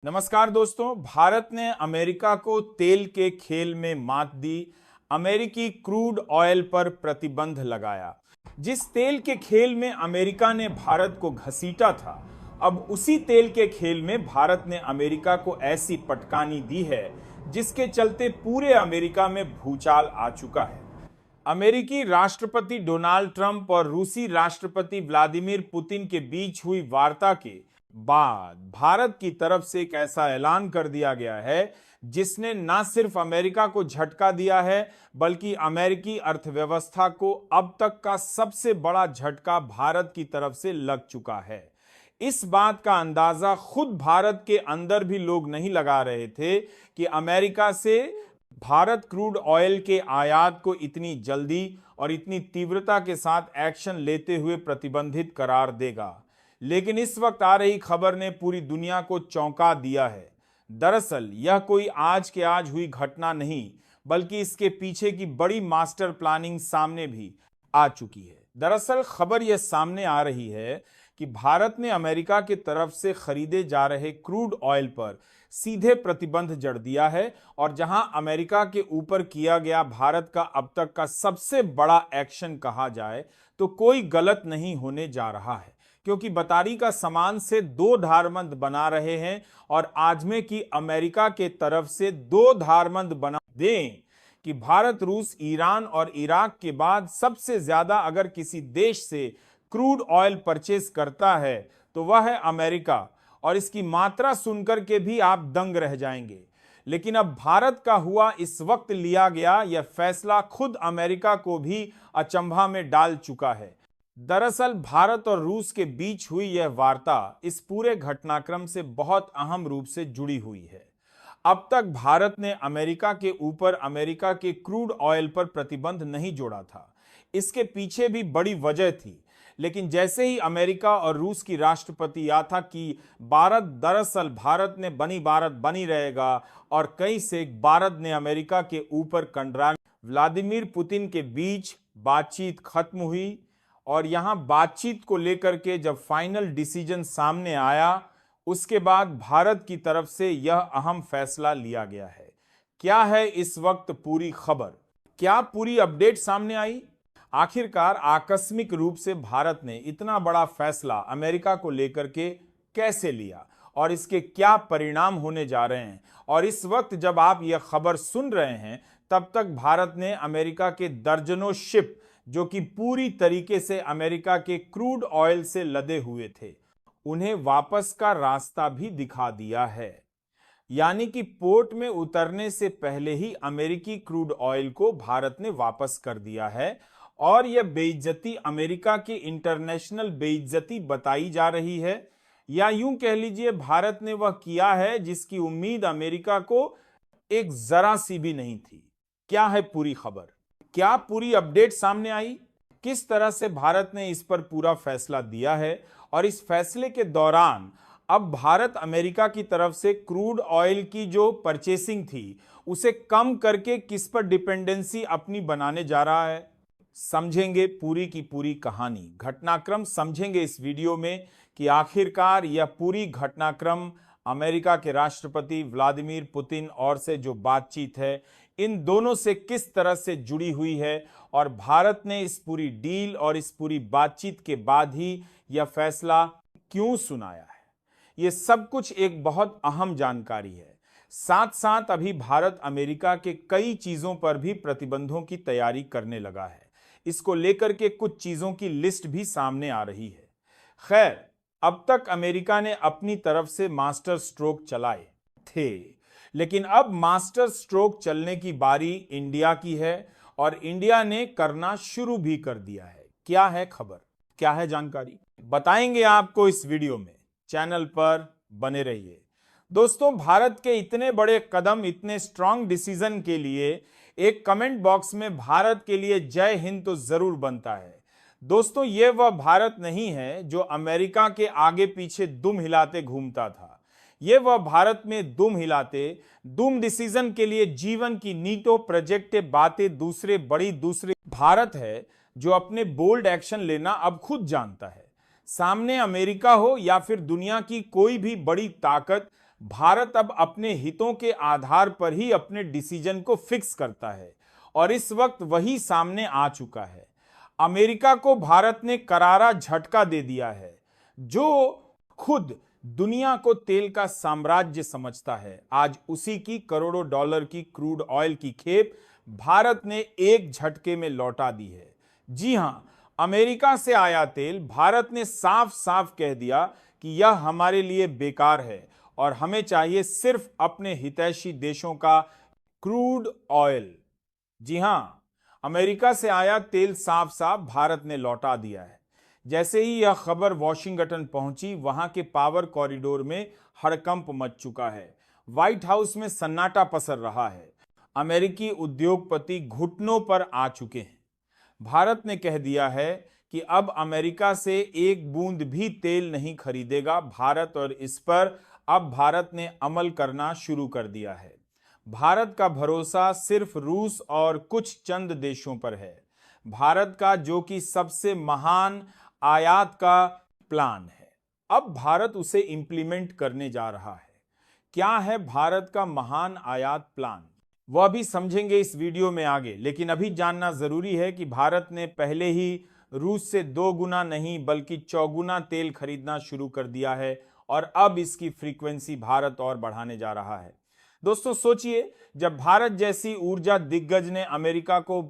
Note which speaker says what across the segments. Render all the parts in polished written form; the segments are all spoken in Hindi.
Speaker 1: नमस्कार दोस्तों। भारत ने अमेरिका को तेल के खेल में मात दी। अमेरिकी क्रूड ऑयल पर प्रतिबंध लगाया। जिस तेल के खेल में अमेरिका ने भारत को घसीटा था, अब उसी तेल के खेल में भारत ने अमेरिका को ऐसी पटकानी दी है जिसके चलते पूरे अमेरिका में भूचाल आ चुका है। अमेरिकी राष्ट्रपति डोनाल्ड ट्रंप और रूसी राष्ट्रपति व्लादिमीर पुतिन के बीच हुई वार्ता के बाद भारत की तरफ से एक ऐसा ऐलान कर दिया गया है जिसने न सिर्फ अमेरिका को झटका दिया है, बल्कि अमेरिकी अर्थव्यवस्था को अब तक का सबसे बड़ा झटका भारत की तरफ से लग चुका है। इस बात का अंदाजा खुद भारत के अंदर भी लोग नहीं लगा रहे थे कि अमेरिका से भारत क्रूड ऑयल के आयात को इतनी जल्दी और इतनी तीव्रता के साथ एक्शन लेते हुए प्रतिबंधित करार देगा। लेकिन इस वक्त आ रही खबर ने पूरी दुनिया को चौंका दिया है। दरअसल यह कोई आज के आज हुई घटना नहीं, बल्कि इसके पीछे की बड़ी मास्टर प्लानिंग सामने भी आ चुकी है। दरअसल खबर यह सामने आ रही है कि भारत ने अमेरिका की तरफ से खरीदे जा रहे क्रूड ऑयल पर सीधे प्रतिबंध जड़ दिया है, और जहां अमेरिका के ऊपर किया गया भारत का अब तक का सबसे बड़ा एक्शन कहा जाए तो कोई गलत नहीं होने जा रहा है, क्योंकि बतारी का सामान से दो धारबंद बना रहे हैं और आजमे की अमेरिका के तरफ से दो धारबंद बना दें कि भारत, रूस, ईरान और इराक के बाद सबसे ज्यादा अगर किसी देश से क्रूड ऑयल परचेस करता है तो वह है अमेरिका, और इसकी मात्रा सुनकर के भी आप दंग रह जाएंगे। लेकिन अब भारत का हुआ इस वक्त लिया गया यह फैसला खुद अमेरिका को भी अचंभा में डाल चुका है। दरअसल भारत और रूस के बीच हुई यह वार्ता इस पूरे घटनाक्रम से बहुत अहम रूप से जुड़ी हुई है। अब तक भारत ने अमेरिका के ऊपर अमेरिका के क्रूड ऑयल पर प्रतिबंध नहीं जोड़ा था। इसके पीछे भी बड़ी वजह थी, लेकिन जैसे ही अमेरिका और रूस की राष्ट्रपति या था कि भारत ने बनी भारत बनी रहेगा और कई से भारत ने अमेरिका के ऊपर कंडरा, व्लादिमीर पुतिन के बीच बातचीत खत्म हुई। और यहां बातचीत को लेकर के जब फाइनल डिसीजन सामने आया, उसके बाद भारत की तरफ से यह अहम फैसला लिया गया है। क्या है इस वक्त पूरी खबर, क्या पूरी अपडेट सामने आई? आखिरकार आकस्मिक रूप से भारत ने इतना बड़ा फैसला अमेरिका को लेकर के कैसे लिया और इसके क्या परिणाम होने जा रहे हैं? और इस वक्त जब आप यह खबर सुन रहे हैं, तब तक भारत ने अमेरिका के दर्जनों शिप जो कि पूरी तरीके से अमेरिका के क्रूड ऑयल से लदे हुए थे, उन्हें वापस का रास्ता भी दिखा दिया है। यानी कि पोर्ट में उतरने से पहले ही अमेरिकी क्रूड ऑयल को भारत ने वापस कर दिया है, और यह बेइज्जती अमेरिका की इंटरनेशनल बेइज्जती बताई जा रही है, या यूं कह लीजिए भारत ने वह किया है जिसकी उम्मीद अमेरिका को एक जरा सी भी नहीं थी। क्या है पूरी खबर, क्या पूरी अपडेट सामने आई? किस तरह से भारत ने इस पर पूरा फैसला दिया है, और इस फैसले के दौरान अब भारत अमेरिका की तरफ से क्रूड ऑयल की जो परचेसिंग थी उसे कम करके किस पर डिपेंडेंसी अपनी बनाने जा रहा है? समझेंगे पूरी की पूरी कहानी, घटनाक्रम समझेंगे इस वीडियो में कि आखिरकार यह पूरी घटनाक्रम अमेरिका के राष्ट्रपति व्लादिमीर पुतिन और से जो बातचीत है, इन दोनों से किस तरह से जुड़ी हुई है, और भारत ने इस पूरी डील और इस पूरी बातचीत के बाद ही यह फैसला क्यों सुनाया है। यह सब कुछ एक बहुत अहम जानकारी है। साथ साथ अभी भारत अमेरिका के कई चीजों पर भी प्रतिबंधों की तैयारी करने लगा है। इसको लेकर के कुछ चीजों की लिस्ट भी सामने आ रही है। खैर, अब तक अमेरिका ने अपनी तरफ से मास्टर स्ट्रोक चलाए थे, लेकिन अब मास्टर स्ट्रोक चलने की बारी इंडिया की है, और इंडिया ने करना शुरू भी कर दिया है। क्या है खबर, क्या है जानकारी, बताएंगे आपको इस वीडियो में। चैनल पर बने रहिए। दोस्तों, भारत के इतने बड़े कदम, इतने स्ट्रांग डिसीजन के लिए एक कमेंट बॉक्स में भारत के लिए जय हिंद तो जरूर बनता है। दोस्तों, यह वह भारत नहीं है जो अमेरिका के आगे पीछे दुम हिलाते घूमता था। यह वह भारत में दुम हिलाते, दुम डिसीजन के लिए जीवन की नीटो प्रोजेक्ट बातें दूसरे भारत है जो अपने बोल्ड एक्शन लेना अब खुद जानता है। सामने अमेरिका हो या फिर दुनिया की कोई भी बड़ी ताकत, भारत अब अपने हितों के आधार पर ही अपने डिसीजन को फिक्स करता है और इस वक्त वही सामने आ चुका है। अमेरिका को भारत ने करारा झटका दे दिया है, जो खुद दुनिया को तेल का साम्राज्य समझता है। आज उसी की करोड़ों डॉलर की क्रूड ऑयल की खेप भारत ने एक झटके में लौटा दी है। जी हां, अमेरिका से आया तेल भारत ने साफ साफ कह दिया कि यह हमारे लिए बेकार है और हमें चाहिए सिर्फ अपने हितैषी देशों का क्रूड ऑयल। जी हां, अमेरिका से आया तेल साफ साफ भारत ने लौटा दिया है। जैसे ही यह खबर वॉशिंगटन पहुंची, वहां के पावर कॉरिडोर में हड़कंप मच चुका है। व्हाइट हाउस में सन्नाटा पसर रहा है। अमेरिकी उद्योगपति घुटनों पर आ चुके हैं। भारत ने कह दिया है कि अब अमेरिका से एक बूंद भी तेल नहीं खरीदेगा भारत, और इस पर अब भारत ने अमल करना शुरू कर दिया है। भारत का भरोसा सिर्फ रूस और कुछ चंद देशों पर है। भारत का जो कि सबसे महान आयात का प्लान है, अब भारत उसे इंप्लीमेंट करने जा रहा है। क्या है भारत का महान आयात प्लान, वह भी समझेंगे इस वीडियो में आगे। लेकिन अभी जानना जरूरी है कि भारत ने पहले ही रूस से 2 गुना नहीं बल्कि 4 गुना तेल खरीदना शुरू कर दिया है और अब इसकी फ्रीक्वेंसी भारत और बढ़ाने जा रहा है। दोस्तों सोचिए, जब भारत जैसी ऊर्जा दिग्गज ने अमेरिका को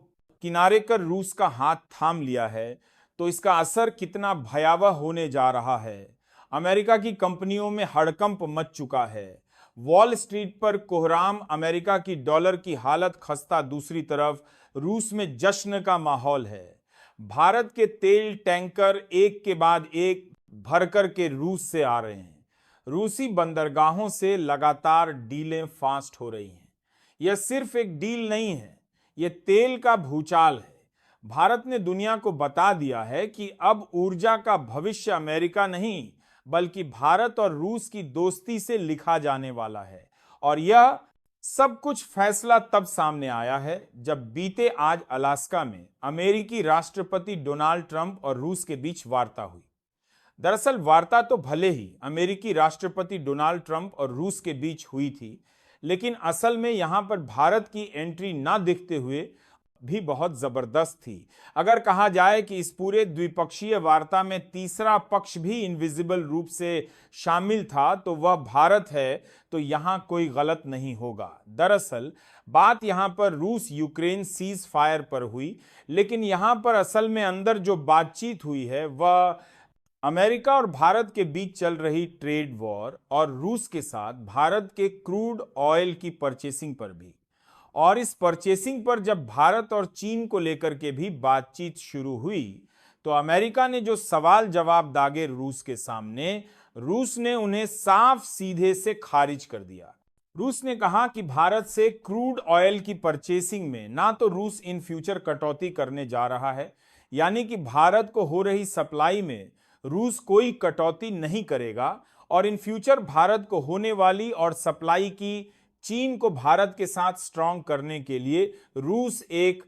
Speaker 1: किनारे कर रूस का हाथ थाम लिया है, तो इसका असर कितना भयावह होने जा रहा है। अमेरिका की कंपनियों में हड़कंप मच चुका है। वॉल स्ट्रीट पर कोहराम, अमेरिका की डॉलर की हालत खस्ता, दूसरी तरफ रूस में जश्न का माहौल है। भारत के तेल टैंकर एक के बाद एक भरकर के रूस से आ रहे हैं। रूसी बंदरगाहों से लगातार डीलें फास्ट हो रही हैं। यह सिर्फ एक डील नहीं है, यह तेल का भूचाल है। भारत ने दुनिया को बता दिया है कि अब ऊर्जा का भविष्य अमेरिका नहीं बल्कि भारत और रूस की दोस्ती से लिखा जाने वाला है। और यह सब कुछ फैसला तब सामने आया है जब बीते आज अलास्का में अमेरिकी राष्ट्रपति डोनाल्ड ट्रंप और रूस के बीच वार्ता हुई। दरअसल वार्ता तो भले ही अमेरिकी राष्ट्रपति डोनाल्ड ट्रंप और रूस के बीच हुई थी, लेकिन असल में यहां पर भारत की एंट्री ना दिखते हुए भी बहुत जबरदस्त थी। अगर कहा जाए कि इस पूरे द्विपक्षीय वार्ता में तीसरा पक्ष भी इनविजिबल रूप से शामिल था तो वह भारत है, तो यहां कोई गलत नहीं होगा। दरअसल बात यहां पर रूस यूक्रेन सीज फायर पर हुई, लेकिन यहां पर असल में अंदर जो बातचीत हुई है वह अमेरिका और भारत के बीच चल रही ट्रेड वॉर और रूस के साथ भारत के क्रूड ऑयल की परचेसिंग पर भी। और इस परचेसिंग पर जब भारत और चीन को लेकर के भी बातचीत शुरू हुई, तो अमेरिका ने जो सवाल जवाब दागे रूस के सामने, रूस ने उन्हें साफ सीधे से खारिज कर दिया। रूस ने कहा कि भारत से क्रूड ऑयल की परचेसिंग में ना तो रूस इन फ्यूचर कटौती करने जा रहा है, यानी कि भारत को हो रही सप्लाई में रूस कोई कटौती नहीं करेगा, और इन फ्यूचर भारत को होने वाली और सप्लाई की चीन को भारत के साथ स्ट्रांग करने के लिए रूस एक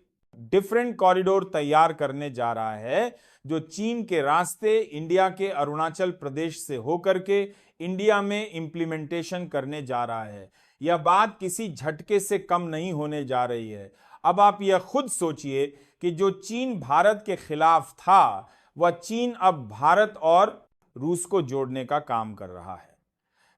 Speaker 1: डिफरेंट कॉरिडोर तैयार करने जा रहा है, जो चीन के रास्ते इंडिया के अरुणाचल प्रदेश से होकर के इंडिया में इंप्लीमेंटेशन करने जा रहा है। यह बात किसी झटके से कम नहीं होने जा रही है। अब आप यह खुद सोचिए कि जो चीन भारत के खिलाफ था, वह चीन अब भारत और रूस को जोड़ने का काम कर रहा है।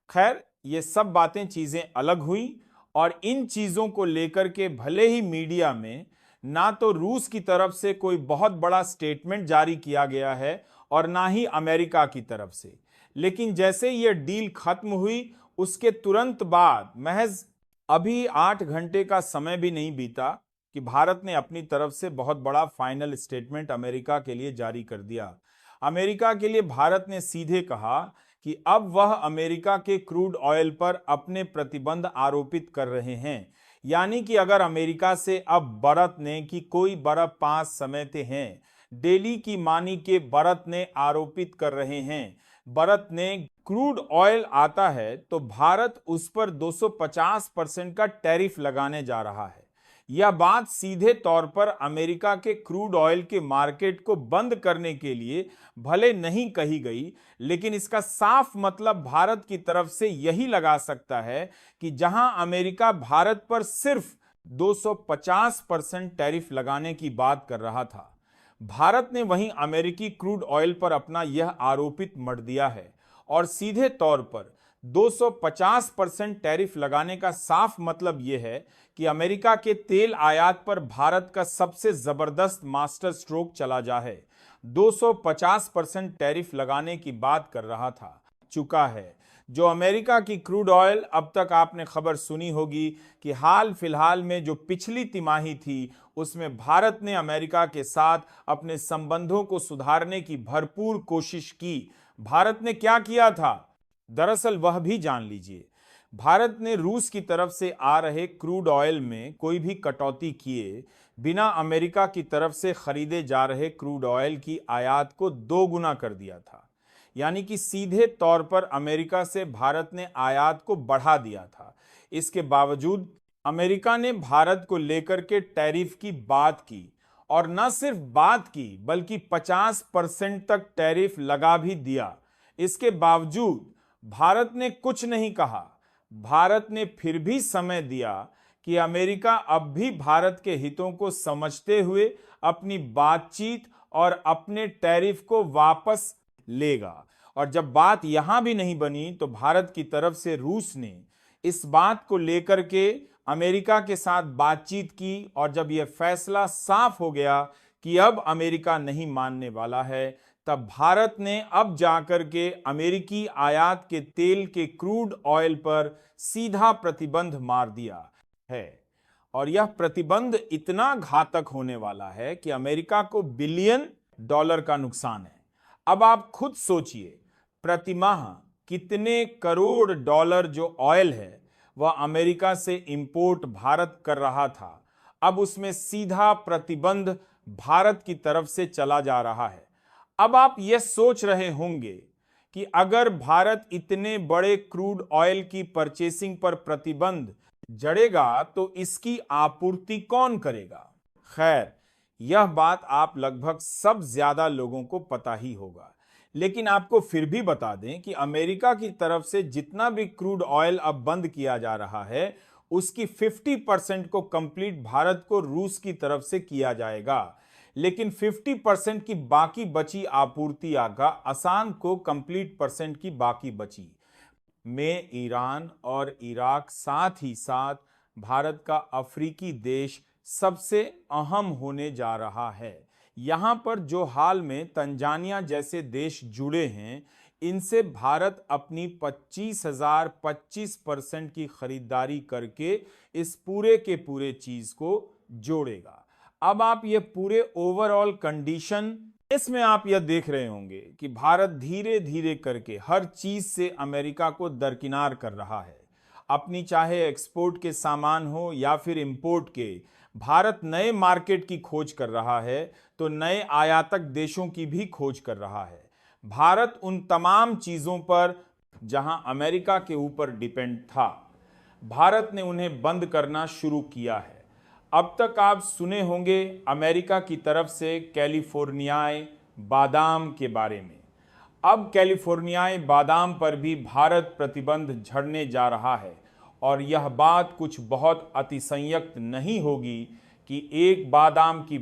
Speaker 1: खैर, ये सब बातें चीजें अलग हुई और इन चीजों को लेकर के भले ही मीडिया में ना तो रूस की तरफ से कोई बहुत बड़ा स्टेटमेंट जारी किया गया है और ना ही अमेरिका की तरफ से, लेकिन जैसे ये डील खत्म हुई उसके तुरंत बाद महज अभी 8 घंटे का समय भी नहीं बीता कि भारत ने अपनी तरफ से बहुत बड़ा फाइनल स्टेटमेंट अमेरिका के लिए जारी कर दिया। अमेरिका के लिए भारत ने सीधे कहा कि अब वह अमेरिका के क्रूड ऑयल पर अपने प्रतिबंध आरोपित कर रहे हैं, यानी कि अगर अमेरिका से अब बरतने की कोई बर्फ 5 समेटे हैं, डेली की मानी के बरतने आरोपित कर रहे हैं। बरतने क्रूड ऑयल आता है तो भारत उस पर 250% का टैरिफ लगाने जा रहा है। यह बात सीधे तौर पर अमेरिका के क्रूड ऑयल के मार्केट को बंद करने के लिए भले नहीं कही गई, लेकिन इसका साफ मतलब भारत की तरफ से यही लगा सकता है कि जहां अमेरिका भारत पर सिर्फ 250% टैरिफ लगाने की बात कर रहा था, भारत ने वहीं अमेरिकी क्रूड ऑयल पर अपना यह आरोपित मत दिया है। और सीधे तौर पर 250% टैरिफ लगाने का साफ मतलब यह है कि अमेरिका के तेल आयात पर भारत का सबसे जबरदस्त मास्टर स्ट्रोक चला जा है। 250% टैरिफ लगाने की बात कर रहा था, चुका है। जो अमेरिका की क्रूड ऑयल, अब तक आपने खबर सुनी होगी कि हाल फिलहाल में जो पिछली तिमाही थी उसमें भारत ने अमेरिका के साथ अपने संबंधों को सुधारने की भरपूर कोशिश की। भारत ने क्या किया था, दरअसल वह भी जान लीजिए। भारत ने रूस की तरफ से आ रहे क्रूड ऑयल में कोई भी कटौती किए बिना अमेरिका की तरफ से खरीदे जा रहे क्रूड ऑयल की आयात को 2 गुना कर दिया था। यानी कि सीधे तौर पर अमेरिका से भारत ने आयात को बढ़ा दिया था। इसके बावजूद अमेरिका ने भारत को लेकर के टैरिफ की बात की, और न सिर्फ बात की बल्कि 50% तक टैरिफ लगा भी दिया। इसके बावजूद भारत ने कुछ नहीं कहा। भारत ने फिर भी समय दिया कि अमेरिका अब भी भारत के हितों को समझते हुए अपनी बातचीत और अपने टैरिफ को वापस लेगा। और जब बात यहां भी नहीं बनी तो भारत की तरफ से रूस ने इस बात को लेकर के अमेरिका के साथ बातचीत की, और जब यह फैसला साफ हो गया कि अब अमेरिका नहीं मानने वाला है, तब भारत ने अब जाकर के अमेरिकी आयात के तेल के क्रूड ऑयल पर सीधा प्रतिबंध मार दिया है। और यह प्रतिबंध इतना घातक होने वाला है कि अमेरिका को बिलियन डॉलर का नुकसान है। अब आप खुद सोचिए, प्रतिमाह कितने करोड़ डॉलर जो ऑयल है वह अमेरिका से इंपोर्ट भारत कर रहा था, अब उसमें सीधा प्रतिबंध भारत की तरफ से चला जा रहा है। अब आप यह सोच रहे होंगे कि अगर भारत इतने बड़े क्रूड ऑयल की परचेसिंग पर प्रतिबंध जड़ेगा तो इसकी आपूर्ति कौन करेगा। खैर, यह बात आप लगभग सब ज्यादा लोगों को पता ही होगा, लेकिन आपको फिर भी बता दें कि अमेरिका की तरफ से जितना भी क्रूड ऑयल अब बंद किया जा रहा है उसकी 50% को कंप्लीट भारत को रूस की तरफ से किया जाएगा, लेकिन 50% की बाकी बची आपूर्ति आगा आसान को कंप्लीट परसेंट की बाकी बची में ईरान और इराक, साथ ही साथ भारत का अफ्रीकी देश सबसे अहम होने जा रहा है। यहां पर जो हाल में तंजानिया जैसे देश जुड़े हैं, इनसे भारत अपनी 25% की खरीदारी करके इस पूरे के पूरे चीज को जोड़ेगा। अब आप ये पूरे ओवरऑल कंडीशन, इसमें आप यह देख रहे होंगे कि भारत धीरे धीरे करके हर चीज से अमेरिका को दरकिनार कर रहा है। अपनी चाहे एक्सपोर्ट के सामान हो या फिर इंपोर्ट के, भारत नए मार्केट की खोज कर रहा है तो नए आयातक देशों की भी खोज कर रहा है। भारत उन तमाम चीजों पर जहां अमेरिका के ऊपर डिपेंड था, भारत ने उन्हें बंद करना शुरू किया है। अब तक आप सुने होंगे अमेरिका की तरफ से कैलिफोर्नियाई बादाम के बारे में। अब कैलिफोर्नियाई बादाम पर भी भारत प्रतिबंध झड़ने जा रहा है, और यह बात कुछ बहुत अतिशयोक्त नहीं होगी कि एक बादाम के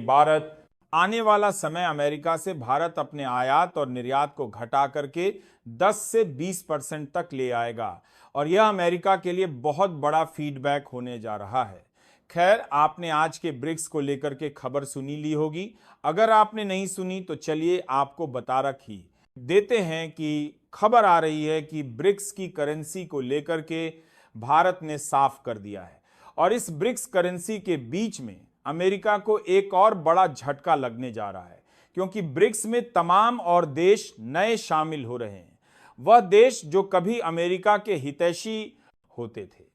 Speaker 1: भारत आने वाला समय अमेरिका से भारत अपने आयात और निर्यात को घटा करके 10 से 20% तक ले आएगा, और यह अमेरिका के लिए बहुत बड़ा फीडबैक होने जा रहा है। खैर, आपने आज के ब्रिक्स को लेकर के खबर सुनी ली होगी। अगर आपने नहीं सुनी तो चलिए आपको बता रखी देते हैं कि खबर आ रही है कि ब्रिक्स की करेंसी को लेकर के भारत ने साफ कर दिया है, और इस ब्रिक्स करेंसी के बीच में अमेरिका को एक और बड़ा झटका लगने जा रहा है, क्योंकि ब्रिक्स में तमाम और देश नए शामिल हो रहे हैं। वह देश जो कभी अमेरिका के हितैषी होते थे,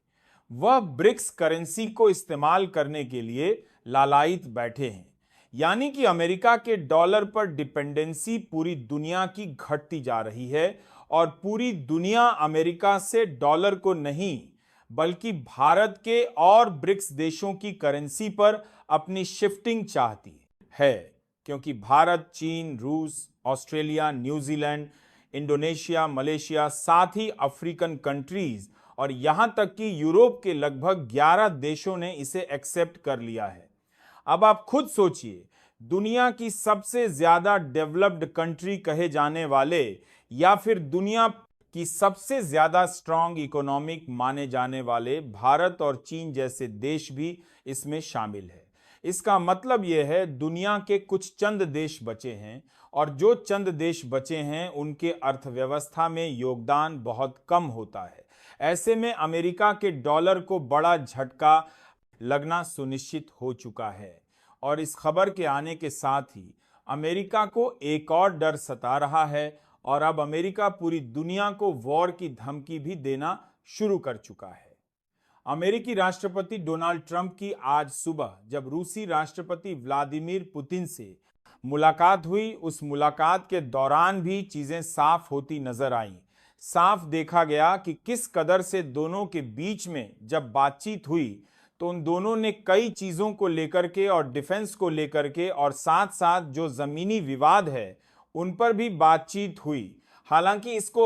Speaker 1: वह ब्रिक्स करेंसी को इस्तेमाल करने के लिए लालायित बैठे हैं। यानी कि अमेरिका के डॉलर पर डिपेंडेंसी पूरी दुनिया की घटती जा रही है, और पूरी दुनिया अमेरिका से डॉलर को नहीं बल्कि भारत के और ब्रिक्स देशों की करेंसी पर अपनी शिफ्टिंग चाहती है, क्योंकि भारत, चीन, रूस, ऑस्ट्रेलिया, न्यूजीलैंड, इंडोनेशिया, मलेशिया, साथ ही अफ्रीकन कंट्रीज और यहां तक कि यूरोप के लगभग 11 देशों ने इसे एक्सेप्ट कर लिया है। अब आप खुद सोचिए, दुनिया की सबसे ज्यादा डेवलप्ड कंट्री कहे जाने वाले या फिर दुनिया की सबसे ज्यादा स्ट्रांग इकोनॉमिक माने जाने वाले भारत और चीन जैसे देश भी इसमें शामिल है। इसका मतलब यह है दुनिया के कुछ चंद देश बचे हैं और जो चंद देश बचे हैं उनके अर्थव्यवस्था में योगदान बहुत कम होता है। ऐसे में अमेरिका के डॉलर को बड़ा झटका लगना सुनिश्चित हो चुका है और इस खबर के आने के साथ ही अमेरिका को एक और डर सता रहा है और अब अमेरिका पूरी दुनिया को वॉर की धमकी भी देना शुरू कर चुका है। अमेरिकी राष्ट्रपति डोनाल्ड ट्रंप की आज सुबह जब रूसी राष्ट्रपति व्लादिमीर पुतिन से मुलाकात हुई, उस मुलाकात के दौरान भी चीजें साफ होती नजर आईं। साफ देखा गया कि किस कदर से दोनों के बीच में जब बातचीत हुई तो उन दोनों ने कई चीजों को लेकर के और डिफेंस को लेकर के और साथ साथ जो जमीनी विवाद है उन पर भी बातचीत हुई। हालांकि इसको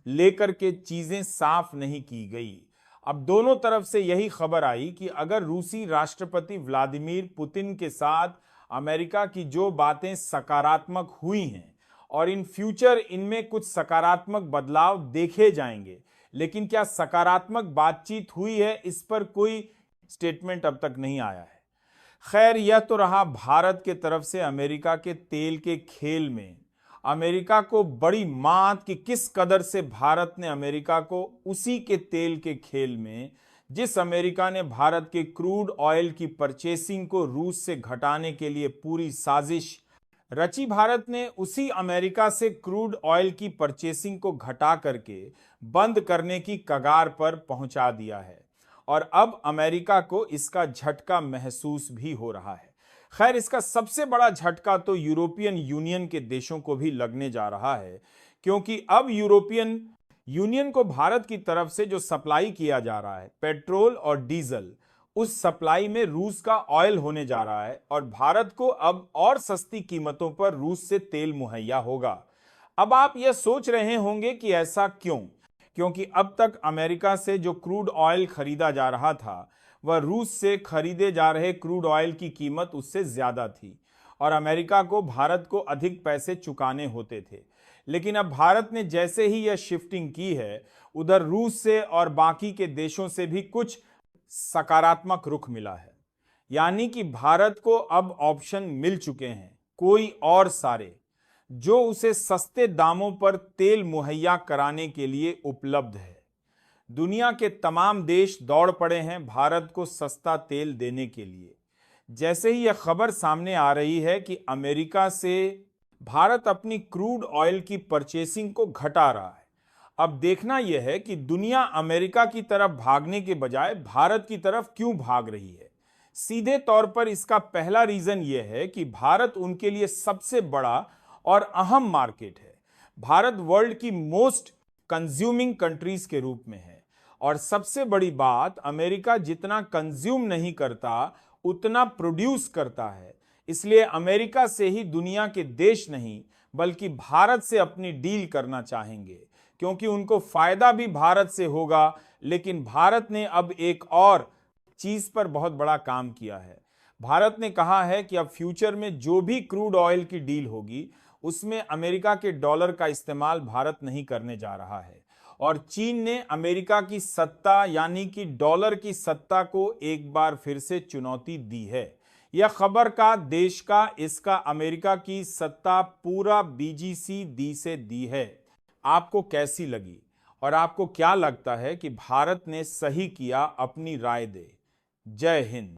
Speaker 1: लेकर के चीजें साफ नहीं की गई। अब दोनों तरफ से यही खबर आई कि अगर रूसी राष्ट्रपति व्लादिमीर पुतिन के साथ अमेरिका की जो बातें सकारात्मक हुई हैं और इन फ्यूचर इनमें कुछ सकारात्मक बदलाव देखे जाएंगे, लेकिन क्या सकारात्मक बातचीत हुई है, इस पर कोई स्टेटमेंट अब तक नहीं आया है। खैर, यह तो रहा भारत के तरफ से अमेरिका के तेल के खेल में अमेरिका को बड़ी मात कि किस कदर से भारत ने अमेरिका को उसी के तेल के खेल में, जिस अमेरिका ने भारत के क्रूड ऑयल की परचेसिंग को रूस से घटाने के लिए पूरी साजिश रची, भारत ने उसी अमेरिका से क्रूड ऑयल की परचेसिंग को घटा करके बंद करने की कगार पर पहुंचा दिया है और अब अमेरिका को इसका झटका महसूस भी हो रहा है। खैर, इसका सबसे बड़ा झटका तो यूरोपियन यूनियन के देशों को भी लगने जा रहा है, क्योंकि अब यूरोपियन यूनियन को भारत की तरफ से जो सप्लाई किया जा रहा है पेट्रोल और डीजल, उस सप्लाई में रूस का ऑयल होने जा रहा है और भारत को अब और सस्ती कीमतों पर रूस से तेल मुहैया होगा। अब आप यह सोच रहे होंगे कि ऐसा क्यों? क्योंकि अब तक अमेरिका से जो क्रूड ऑयल खरीदा जा रहा था वह रूस से खरीदे जा रहे क्रूड ऑयल की कीमत उससे ज्यादा थी और अमेरिका को भारत को अधिक पैसे चुकाने होते थे। लेकिन अब भारत ने जैसे ही यह शिफ्टिंग की है, उधर रूस से और बाकी के देशों से भी कुछ सकारात्मक रुख मिला है। यानी कि भारत को अब ऑप्शन मिल चुके हैं, कोई और सारे, जो उसे सस्ते दामों पर तेल मुहैया कराने के लिए उपलब्ध है। दुनिया के तमाम देश दौड़ पड़े हैं भारत को सस्ता तेल देने के लिए। जैसे ही यह खबर सामने आ रही है कि अमेरिका से भारत अपनी क्रूड ऑयल की परचेसिंग को घटा रहा है, अब देखना यह है कि दुनिया अमेरिका की तरफ भागने के बजाय भारत की तरफ क्यों भाग रही है। सीधे तौर पर इसका पहला रीजन यह है कि भारत उनके लिए सबसे बड़ा और अहम मार्केट है। भारत वर्ल्ड की मोस्ट कंज्यूमिंग कंट्रीज के रूप में है और सबसे बड़ी बात, अमेरिका जितना कंज्यूम नहीं करता उतना प्रोड्यूस करता है। इसलिए अमेरिका से ही दुनिया के देश नहीं बल्कि भारत से अपनी डील करना चाहेंगे, क्योंकि उनको फायदा भी भारत से होगा। लेकिन भारत ने अब एक और चीज पर बहुत बड़ा काम किया है। भारत ने कहा है कि अब फ्यूचर में जो भी क्रूड ऑयल की डील होगी उसमें अमेरिका के डॉलर का इस्तेमाल भारत नहीं करने जा रहा है और चीन ने अमेरिका की सत्ता यानी कि डॉलर की सत्ता को एक बार फिर से चुनौती दी है। यह खबर का, देश का, इसका अमेरिका की सत्ता पूरा बीजीसी दी से दी है। आपको कैसी लगी और आपको क्या लगता है कि भारत ने सही किया? अपनी राय दे। जय हिंद।